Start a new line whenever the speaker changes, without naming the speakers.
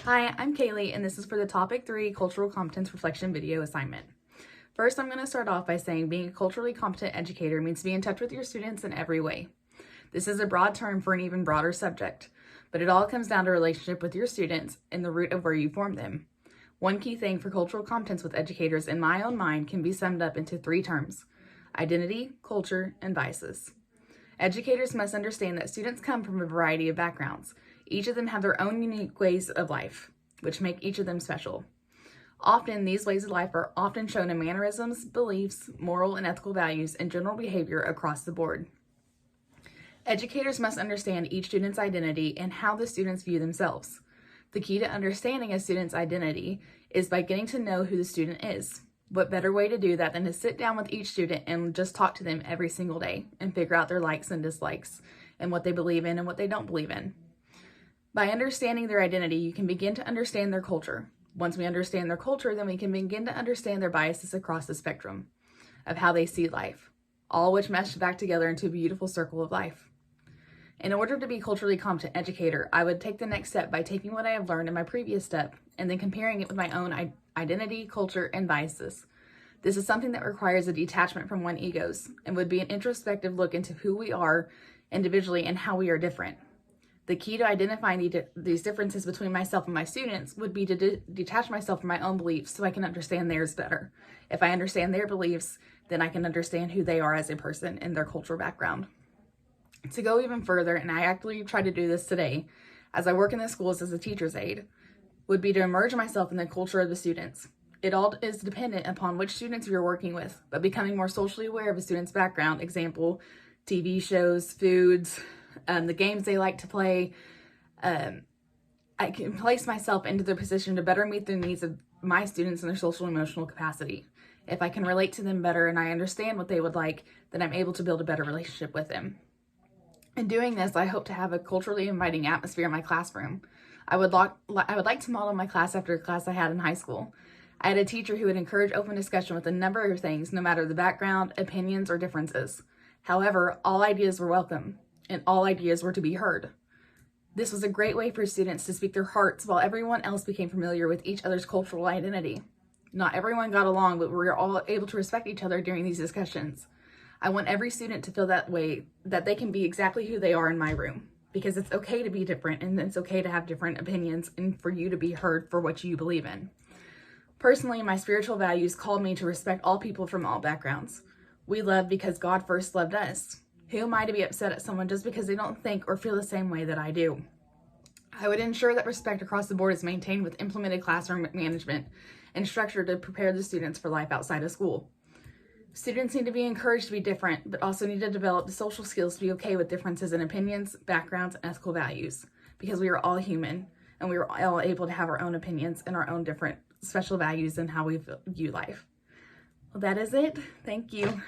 Hi, I'm Kaylee, and this is for the Topic 3 Cultural Competence Reflection video assignment. First, I'm going to start off by saying being a culturally competent educator means to be in touch with your students in every way. This is a broad term for an even broader subject, but it all comes down to relationship with your students and the root of where you form them. One key thing for cultural competence with educators in my own mind can be summed up into 3 terms: identity, culture, and biases. Educators must understand that students come from a variety of backgrounds. Each of them have their own unique ways of life, which make each of them special. Often, these ways of life are often shown in mannerisms, beliefs, moral and ethical values, and general behavior across the board. Educators must understand each student's identity and how the students view themselves. The key to understanding a student's identity is by getting to know who the student is. What better way to do that than to sit down with each student and just talk to them every single day and figure out their likes and dislikes and what they believe in and what they don't believe in. By understanding their identity, you can begin to understand their culture. Once we understand their culture, then we can begin to understand their biases across the spectrum of how they see life, all which mesh back together into a beautiful circle of life. In order to be a culturally competent educator, I would take the next step by taking what I have learned in my previous step and then comparing it with my own identity, culture, and biases. This is something that requires a detachment from one's egos and would be an introspective look into who we are individually and how we are different. The key to identifying these differences between myself and my students would be to detach myself from my own beliefs so I can understand theirs better. If I understand their beliefs, then I can understand who they are as a person and their cultural background. To go even further, and I actually try to do this today, as I work in the schools as a teacher's aide, would be to immerse myself in the culture of the students. It all is dependent upon which students you're working with, but becoming more socially aware of a student's background, example, TV shows, foods, the games they like to play, I can place myself into their position to better meet the needs of my students and their social and emotional capacity. If I can relate to them better and I understand what they would like, then I'm able to build a better relationship with them. In doing this, I hope to have a culturally inviting atmosphere in my classroom. I would like to model my class after a class I had in high school. I had a teacher who would encourage open discussion with a number of things, no matter the background, opinions, or differences. However, all ideas were welcome, and all ideas were to be heard. This was a great way for students to speak their hearts while everyone else became familiar with each other's cultural identity. Not everyone got along, but we were all able to respect each other during these discussions. I want every student to feel that way, that they can be exactly who they are in my room, because it's okay to be different and it's okay to have different opinions and for you to be heard for what you believe in. Personally, my spiritual values called me to respect all people from all backgrounds. We love because God first loved us. Who am I to be upset at someone just because they don't think or feel the same way that I do? I would ensure that respect across the board is maintained with implemented classroom management and structure to prepare the students for life outside of school. Students need to be encouraged to be different, but also need to develop the social skills to be okay with differences in opinions, backgrounds, and ethical values, because we are all human and we are all able to have our own opinions and our own different special values in how we view life. Well, that is it. Thank you.